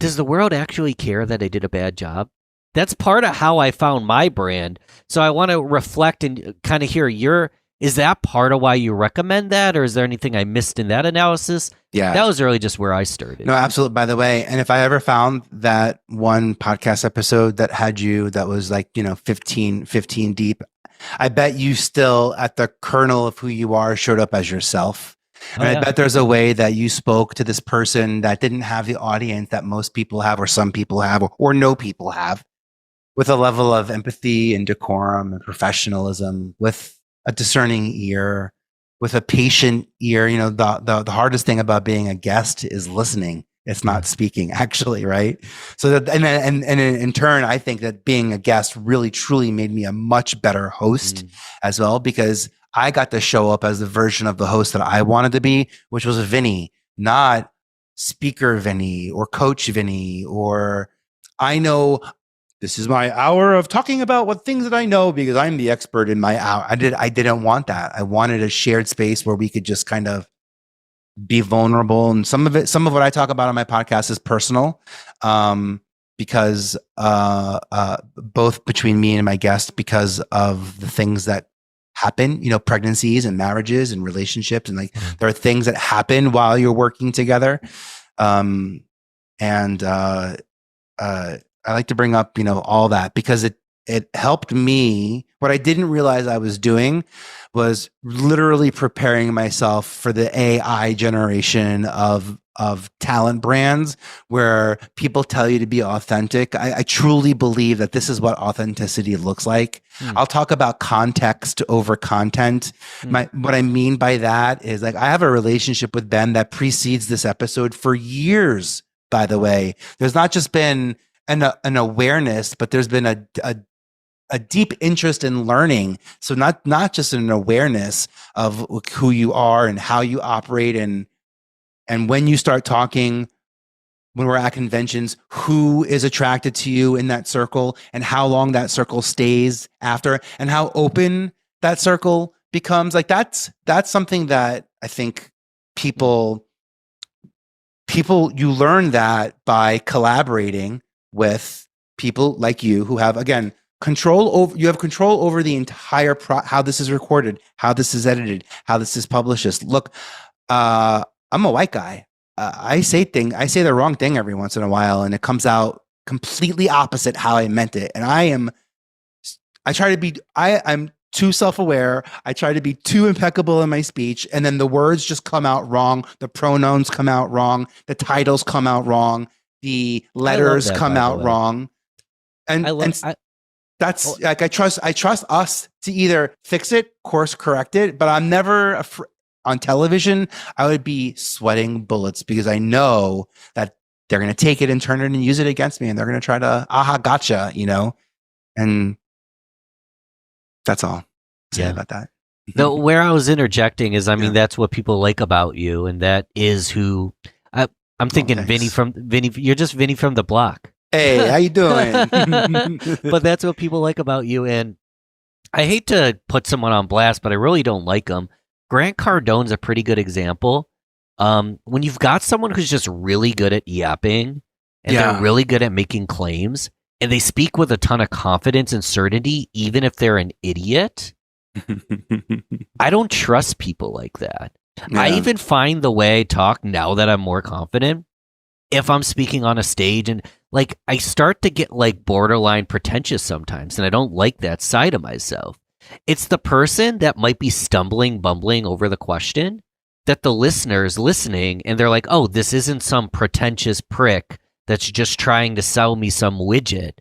Does the world actually care that I did a bad job? That's part of how I found my brand. So I want to reflect and kind of hear is that part of why you recommend that? Or is there anything I missed in that analysis? Yeah. That was really just where I started. No, absolutely. By the way, and if I ever found that one podcast episode that had you, that was 15 deep, I bet you still at the kernel of who you are showed up as yourself. And I bet there's a way that you spoke to this person that didn't have the audience that most people have, or some people have, or no people have, with a level of empathy and decorum and professionalism, with a discerning ear, with a patient ear. The hardest thing about being a guest is listening. It's not speaking, actually, right? So that, and in turn, I think that being a guest really truly made me a much better host as well, because I got to show up as the version of the host that I wanted to be, which was a Vinnie, not speaker Vinnie or coach Vinnie, or I know this is my hour of talking about what things that I know because I'm the expert in my hour. I didn't want that. I wanted a shared space where we could just kind of be vulnerable. And some of what I talk about on my podcast is personal, because both between me and my guest, because of the things that happen, pregnancies and marriages and relationships. And like, there are things that happen while you're working together. I like to bring up, all that because it helped me. What I didn't realize I was doing was literally preparing myself for the AI generation of talent brands where people tell you to be authentic. I truly believe that this is what authenticity looks like. I'll talk about context over content. What I mean by that is like, I have a relationship with Ben that precedes this episode for years, by the way. There's not just been an awareness, but there's been a deep interest in learning. So not just an awareness of who you are and how you operate, and when you start talking, when we're at conventions, who is attracted to you in that circle and how long that circle stays after and how open that circle becomes. Like that's something that I think people, you learn that by collaborating with people like you who have, again, control over the entire how this is recorded, how this is edited, how this is published. Look, I'm a white guy. I say the wrong thing every once in a while, and it comes out completely opposite how I meant it. And I'm too self-aware. I try to be too impeccable in my speech, and then the words just come out wrong. The pronouns come out wrong. The titles come out wrong. The letters come out wrong. That's like, I trust us to either fix it, course correct it, but I'm never on television. I would be sweating bullets because I know that they're going to take it and turn it and use it against me, and they're going to try to, gotcha, and that's all I'll say about that. Where I was interjecting is, that's what people like about you, and that is who I'm thinking. Vinnie, you're just Vinnie from the block. Hey, how you doing? But that's what people like about you. And I hate to put someone on blast, but I really don't like them. Grant Cardone's a pretty good example. When you've got someone who's just really good at yapping and they're really good at making claims and they speak with a ton of confidence and certainty, even if they're an idiot, I don't trust people like that. Yeah. I even find the way I talk now that I'm more confident, if I'm speaking on a stage and like I start to get like borderline pretentious sometimes, and I don't like that side of myself. It's the person that might be bumbling over the question that the listener's listening and they're like, oh, this isn't some pretentious prick that's just trying to sell me some widget.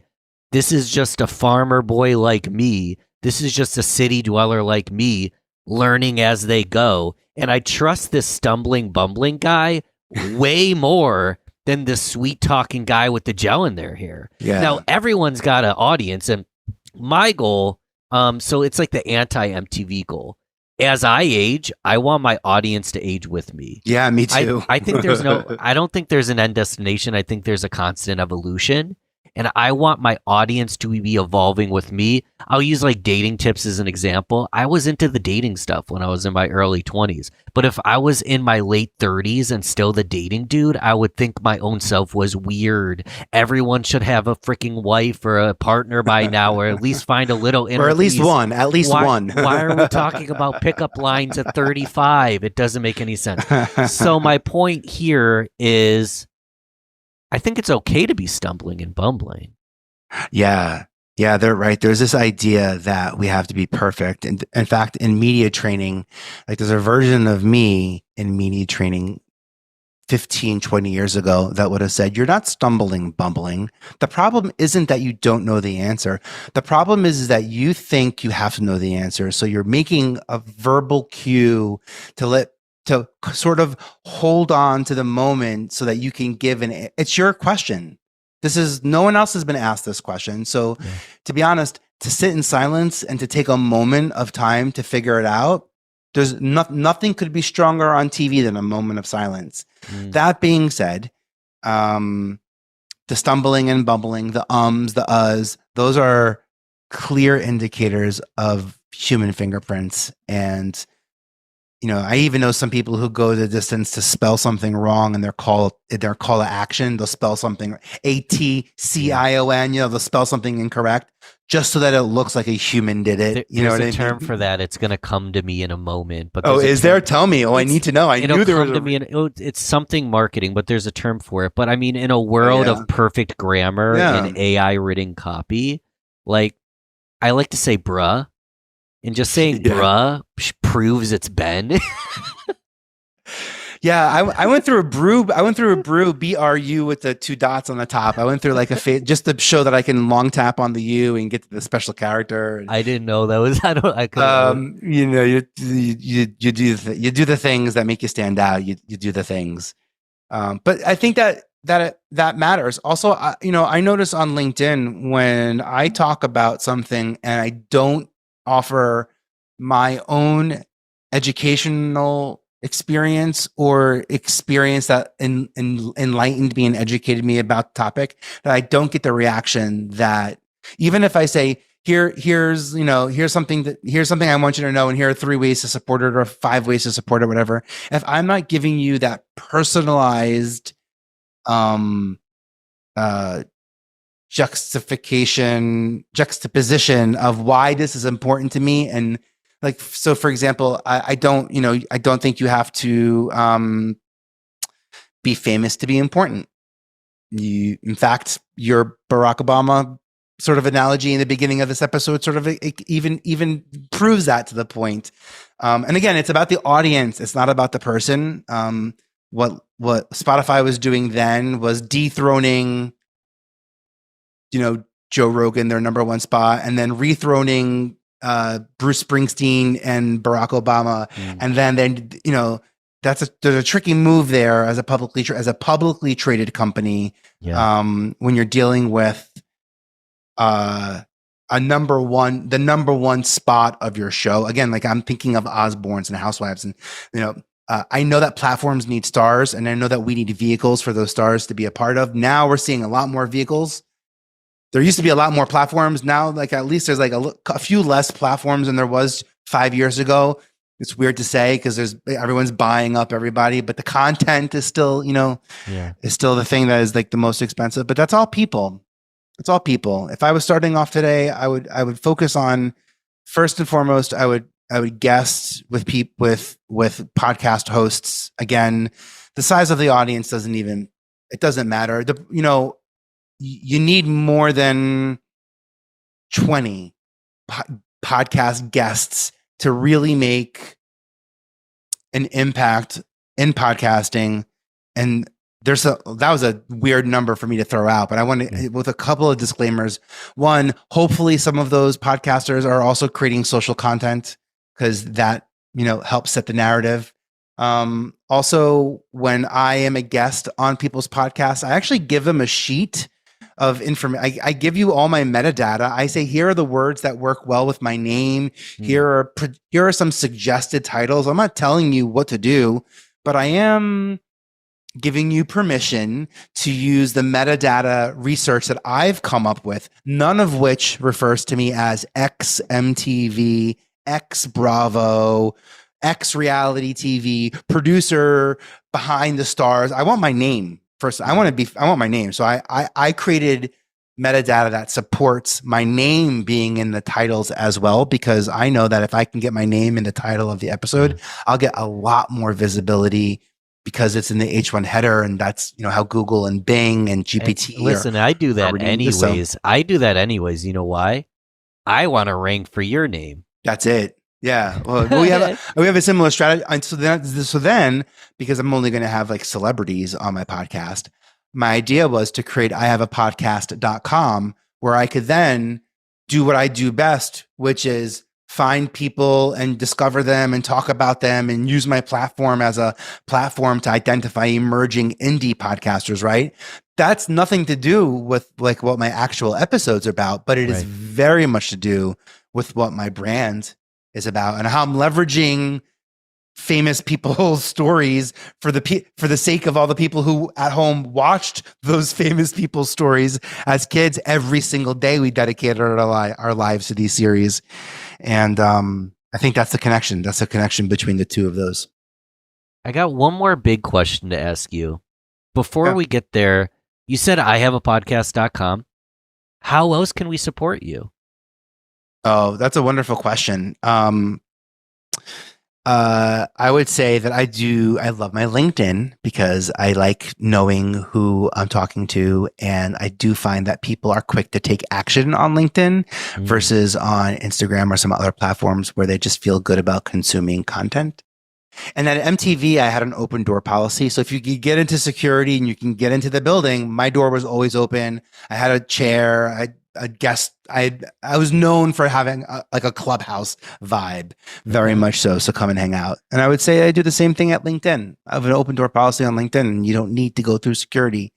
This is just a farmer boy like me. This is just a city dweller like me learning as they go. And I trust this bumbling guy way more than this sweet talking guy with the gel in their hair. Yeah. Now, everyone's got an audience, and my goal, so it's like the anti-MTV goal. As I age, I want my audience to age with me. Yeah, me too. I think I don't think there's an end destination. I think there's a constant evolution. And I want my audience to be evolving with me. I'll use like dating tips as an example. I was into the dating stuff when I was in my early 20s. But if I was in my late 30s and still the dating dude, I would think my own self was weird. Everyone should have a freaking wife or a partner by now, or at least find a little inner or at least peace. one. Why are we talking about pickup lines at 35? It doesn't make any sense. So my point here is, I think it's okay to be stumbling and bumbling. Yeah, they're right. There's this idea that we have to be perfect. And in fact, in media training, like there's a version of me in media training 15, 20 years ago that would have said, you're not bumbling. The problem isn't that you don't know the answer. The problem is that you think you have to know the answer. So you're making a verbal cue to sort of hold on to the moment so that you can give it's your question. No one else has been asked this question. So to be honest, to sit in silence and to take a moment of time to figure it out, there's nothing could be stronger on TV than a moment of silence. That being said, the stumbling and bumbling, the ums, the uhs, those are clear indicators of human fingerprints. And I even know some people who go the distance to spell something wrong in their call to action. They'll spell something ATCION. They'll spell something incorrect just so that it looks like a human did it. You know what I mean? There's a term for that. It's going to come to me in a moment. But is there? Tell me. I need to know. I knew there was. It's something marketing, but there's a term for it. But I mean, in a world of perfect grammar and AI written copy, like I like to say bruh, and just saying bruh proves it's Ben. Yeah, I went through a brew. BRU with the 2 dots on the top. I went through like just to show that I can long tap on the U and get to the special character. I didn't know that was. You know, you do the things that make you stand out. You do the things. But I think that matters. Also, I notice on LinkedIn when I talk about something and I don't offer my own educational experience or experience that enlightened me and educated me about the topic, that I don't get the reaction that even if I say here's something I want you to know, and here are 3 ways to support it or 5 ways to support it, whatever. If I'm not giving you that personalized juxtaposition of why this is important to me, and like, so for example, I don't think you have to be famous to be important. In fact, your Barack Obama sort of analogy in the beginning of this episode sort of even proves that to the point. And again, it's about the audience. It's not about the person. What Spotify was doing then was dethroning, Joe Rogan, their number 1 spot, and then rethroning Bruce Springsteen and Barack Obama, and then there's a tricky move there as a publicly traded company. When you're dealing with the number 1 spot of your show. Again, like I'm thinking of Osbournes and Housewives, and I know that platforms need stars, and I know that we need vehicles for those stars to be a part of. Now we're seeing a lot more vehicles. There used to be a lot more platforms. Now, like at least there's like a few less platforms than there was 5 years ago. It's weird to say because everyone's buying up everybody, but the content is still, is still the thing that is like the most expensive. But that's all people. It's all people. If I was starting off today, I would focus on, first and foremost, I would guest with podcast hosts. Again, the size of the audience doesn't matter. You need more than 20 podcast guests to really make an impact in podcasting. And that was a weird number for me to throw out, but I want to, with a couple of disclaimers. One, hopefully some of those podcasters are also creating social content, because that, helps set the narrative. Also, when I am a guest on people's podcasts, I actually give them a sheet of information. I give you all my metadata. I say, here are the words that work well with my name. Here are some suggested titles. I'm not telling you what to do, but I am giving you permission to use the metadata research that I've come up with, none of which refers to me as X MTV, X Bravo, X reality TV, producer behind the stars. I want my name. First, I want my name. So I created metadata that supports my name being in the titles as well, because I know that if I can get my name in the title of the episode, I'll get a lot more visibility because it's in the H1 header, and that's how Google and Bing and GPT. Listen, I do that anyways. I do that anyways. You know why? I want to rank for your name. That's it. Yeah, well, we have a similar strategy. And so then, because I'm only going to have like celebrities on my podcast, my idea was to create ihaveapodcast.com, where I could then do what I do best, which is find people and discover them and talk about them and use my platform as a platform to identify emerging indie podcasters, right? That's nothing to do with like what my actual episodes are about, but it is very much to do with what my brand is about and how I'm leveraging famous people's stories for the sake of all the people who at home watched those famous people's stories as kids. Every single day we dedicated our lives to these series. And I think that's the connection. That's the connection between the two of those. I got one more big question to ask you. Before we get there, you said ihaveapodcast.com. How else can we support you? Oh, that's a wonderful question. I would say that I love my LinkedIn because I like knowing who I'm talking to. And I do find that people are quick to take action on LinkedIn versus on Instagram or some other platforms where they just feel good about consuming content. And at MTV, I had an open door policy. So if you could get into security and you can get into the building, my door was always open. I had a chair. A guest. I was known for having like a clubhouse vibe, very much so. So come and hang out. And I would say I do the same thing at LinkedIn. I have an open door policy on LinkedIn, and you don't need to go through security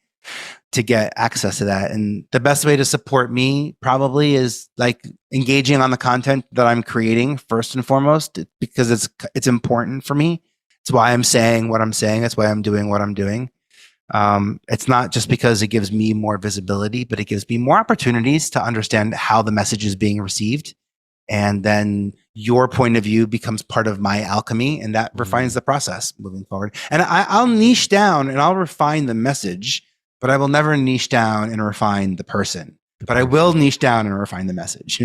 to get access to that. And the best way to support me probably is like engaging on the content that I'm creating first and foremost, because it's important for me. It's why I'm saying what I'm saying. That's why I'm doing what I'm doing. It's not just because it gives me more visibility, but it gives me more opportunities to understand how the message is being received. And then your point of view becomes part of my alchemy, and that refines the process moving forward. And I'll niche down and I'll refine the message, but I will never niche down and refine the person. But I will niche down and refine the message.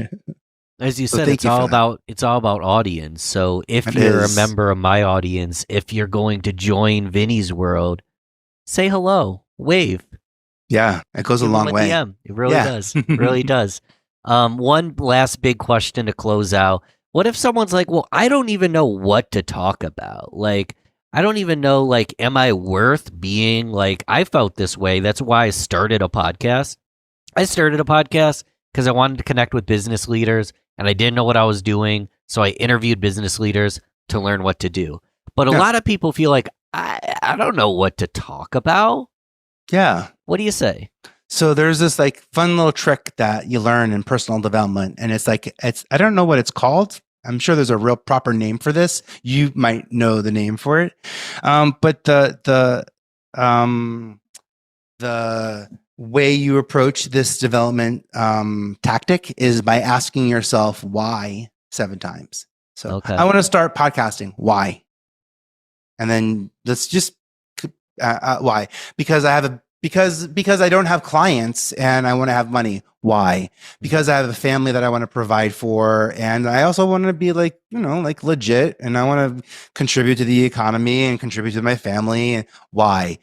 As you said, it's all about audience. So if you're a member of my audience, if you're going to join Vinny's world, say hello, wave. Yeah, it goes a long way. DM. It really does. It really does. One last big question to close out. What if someone's like, well, I don't even know what to talk about. Like, I don't even know, like, am I worth being, like, I felt this way. That's why I started a podcast. I started a podcast because I wanted to connect with business leaders and I didn't know what I was doing. So I interviewed business leaders to learn what to do. But a lot of people feel like, I don't know what to talk about. Yeah. What do you say? So there's this like fun little trick that you learn in personal development. And it's I don't know what it's called. I'm sure there's a real proper name for this. You might know the name for it. But the way you approach this development tactic is by asking yourself why 7 times. So I want to start podcasting. Why? And then let's just why? Because I don't have clients and I want to have money. Why? Because I have a family that I want to provide for, and I also want to be like, like legit, and I want to contribute to the economy and contribute to my family. And why?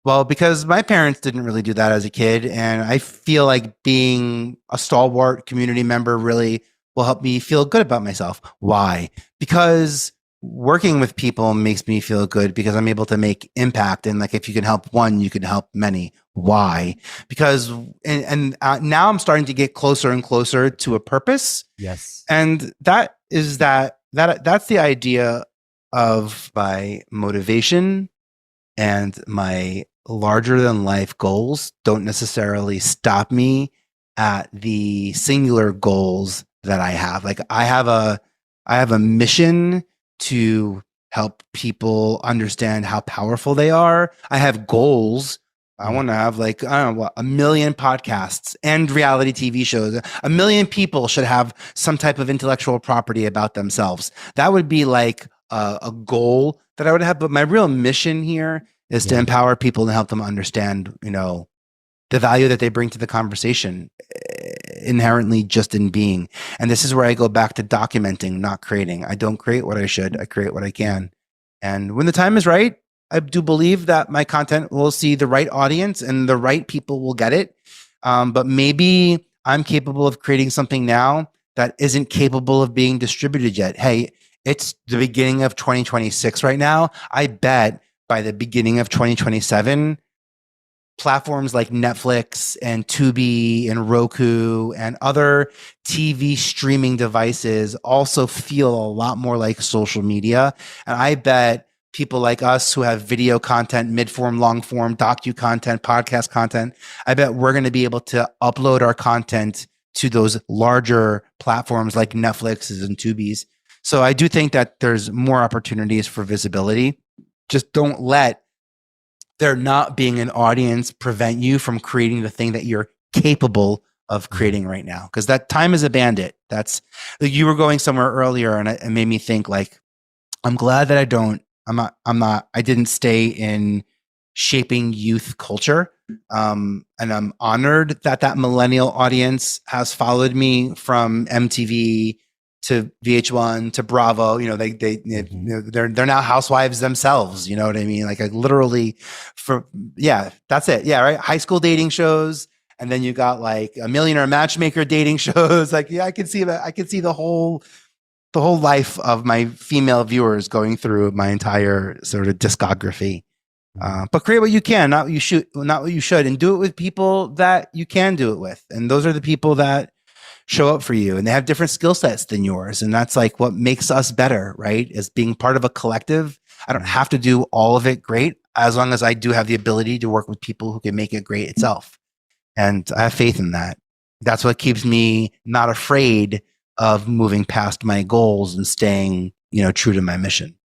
Well, because my parents didn't really do that as a kid, and I feel like being a stalwart community member really will help me feel good about myself. Why? Because working with people makes me feel good because I'm able to make impact. And like, if you can help one, you can help many. Why? Because, now I'm starting to get closer and closer to a purpose. Yes. And that's the idea of my motivation, and my larger than life goals don't necessarily stop me at the singular goals that I have. Like I have a mission to help people understand how powerful they are. I have goals. I want to have 1 million podcasts and reality TV shows. 1 million people should have some type of intellectual property about themselves. That would be like a goal that I would have. But my real mission here is to empower people and help them understand, the value that they bring to the conversation inherently just in being. And this is where I go back to documenting, not creating. I don't create what I should. I create what I can. And when the time is right, I do believe that my content will see the right audience and the right people will get it. But maybe I'm capable of creating something now that isn't capable of being distributed yet. Hey, it's the beginning of 2026 right now. I bet by the beginning of 2027, platforms like Netflix and Tubi and Roku and other TV streaming devices also feel a lot more like social media. And I bet people like us who have video content, mid-form, long-form, docu content, podcast content, I bet we're going to be able to upload our content to those larger platforms like Netflix's and Tubi's. So I do think that there's more opportunities for visibility. Just don't let there not being an audience prevent you from creating the thing that you're capable of creating right now. Because that time is a bandit. That's like you were going somewhere earlier, and it made me think like, I'm glad that I didn't stay in shaping youth culture, And I'm honored that that millennial audience has followed me from MTV to VH1 to Bravo. You know, they're now housewives themselves. You know what I mean? Like I literally that's it. Yeah. Right. High school dating shows. And then you got like a Millionaire Matchmaker dating shows. Like, yeah, I can see that. I can see the whole life of my female viewers going through my entire sort of discography. But create what you can, not what you should, and do it with people that you can do it with. And those are the people that show up for you, and they have different skill sets than yours. And that's like what makes us better, right? Is being part of a collective. I don't have to do all of it great, as long as I do have the ability to work with people who can make it great itself. And I have faith in that. That's what keeps me not afraid of moving past my goals and staying, true to my mission.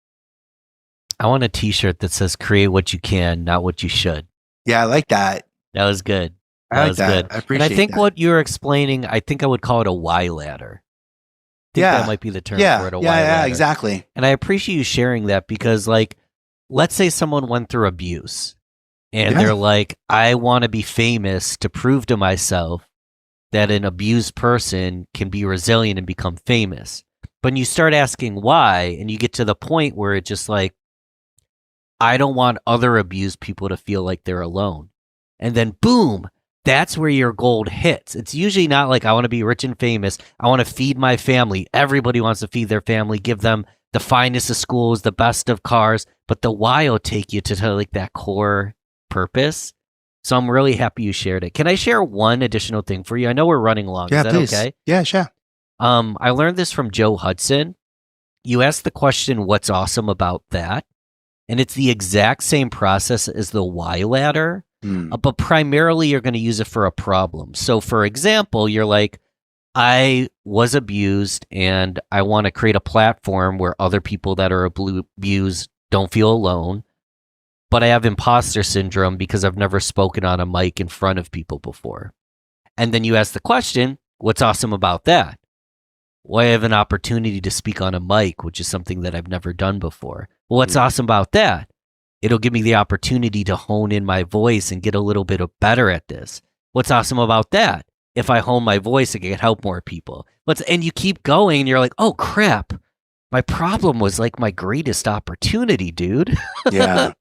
I want a t-shirt that says create what you can, not what you should. Yeah, I like that. That was good. That was good. I appreciate And I think that. what you're explaining, I think I would call it a Y ladder. I think that might be the term for it, a Y ladder. Yeah, exactly. And I appreciate you sharing that because, like, let's say someone went through abuse and they're like, I want to be famous to prove to myself that an abused person can be resilient and become famous. But when you start asking why, and you get to the point where it's just like, I don't want other abused people to feel like they're alone. And then boom, that's where your gold hits. It's usually not like I want to be rich and famous. I want to feed my family. Everybody wants to feed their family, give them the finest of schools, the best of cars. But the why will take you to like that core purpose. So I'm really happy you shared it. Can I share one additional thing for you? I know we're running long. Yeah, Is that please. okay? Yeah, sure. I learned this from Joe Hudson. You asked the question, what's awesome about that? And it's the exact same process as the Y ladder, but primarily you're going to use it for a problem. So for example, you're like, I was abused and I want to create a platform where other people that are abused don't feel alone, but I have imposter syndrome because I've never spoken on a mic in front of people before. And then you ask the question, what's awesome about that? Well, I have an opportunity to speak on a mic, which is something that I've never done before. Well, what's awesome about that? It'll give me the opportunity to hone in my voice and get a little bit better at this. What's awesome about that? If I hone my voice, I can help more people. And you keep going, and you're like, oh, crap. My problem was like my greatest opportunity, dude. Yeah.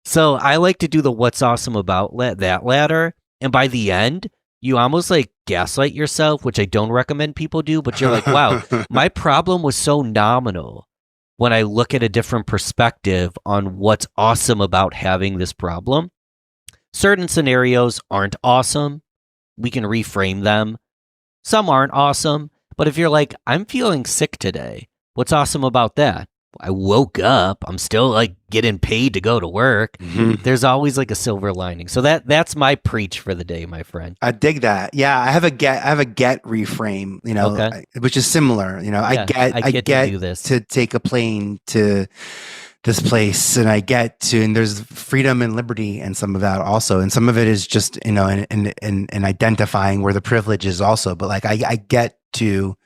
So I like to do the what's awesome about that ladder. And by the end, you almost like gaslight yourself, which I don't recommend people do, but you're like, wow, my problem was so nominal when I look at a different perspective on what's awesome about having this problem. Certain scenarios aren't awesome. We can reframe them. Some aren't awesome. But if you're like, I'm feeling sick today, what's awesome about that? I woke up. I'm still like getting paid to go to work. Mm-hmm. There's always like a silver lining. So that's my preach for the day, my friend. I dig that. Yeah, I have a get reframe, which is similar. I get to do this, to take a plane to this place, and and there's freedom and liberty and some of that also. And some of it is just, in identifying where the privilege is also. But like I get to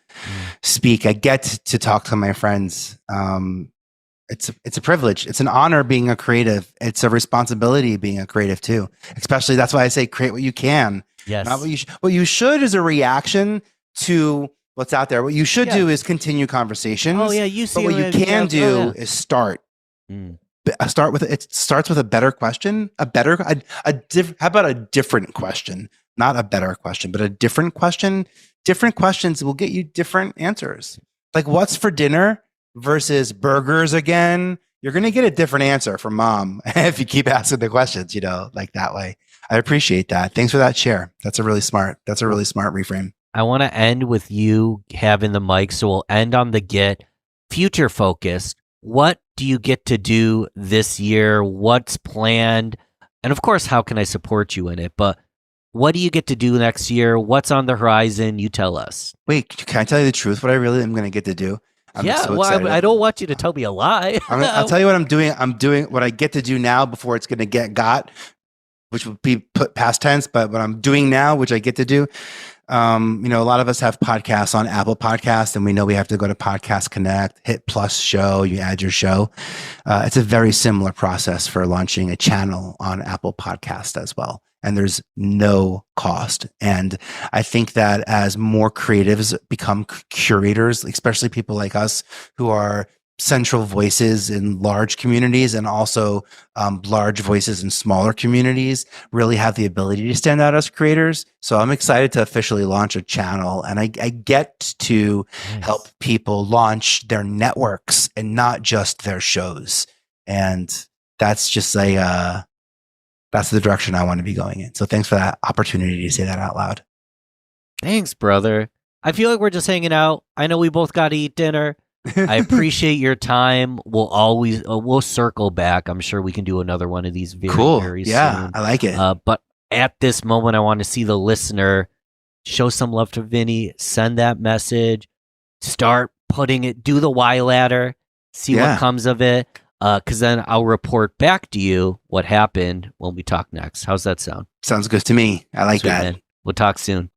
speak. I get to talk to my friends. It's a privilege. It's an honor being a creative. It's a responsibility being a creative too. Especially that's why I say create what you can. Yes. Not what you should is a reaction to what's out there. What you should do is continue conversations. Oh yeah, you see. But what you can do is start. It starts with a better question. How about a different question? Not a better question, but a different question. Different questions will get you different answers. Like what's for dinner versus burgers again? You're going to get a different answer from mom if you keep asking the questions, like that way. I appreciate that. Thanks for that share. That's a really smart reframe. I want to end with you having the mic. So we'll end on the get future focused. What do you get to do this year? What's planned? And of course, how can I support you in it? But what do you get to do next year? What's on the horizon? You tell us. Wait, can I tell you the truth? What I really am going to get to do? I don't want you to tell me a lie. I'll tell you what I'm doing. I'm doing what I get to do now before it's going to get got, which would be put past tense. But what I'm doing now, which I get to do, a lot of us have podcasts on Apple Podcasts, and we know we have to go to Podcast Connect, hit plus show, you add your show. It's a very similar process for launching a channel on Apple Podcast as well. and there's no cost. And I think that as more creatives become curators, especially people like us who are central voices in large communities and also large voices in smaller communities, really have the ability to stand out as creators. So I'm excited to officially launch a channel, and I get to help people launch their networks and not just their shows. And that's just that's the direction I want to be going in. So thanks for that opportunity to say that out loud. Thanks, brother. I feel like we're just hanging out. I know we both got to eat dinner. I appreciate your time. We'll circle back. I'm sure we can do another one of these very soon. I like it. But at this moment, I want to see the listener show some love to Vinnie, send that message, start putting it, do the Y ladder, see what comes of it. Because then I'll report back to you what happened when we talk next. How's that sound? Sounds good to me. I like Sweet, that. Man. We'll talk soon.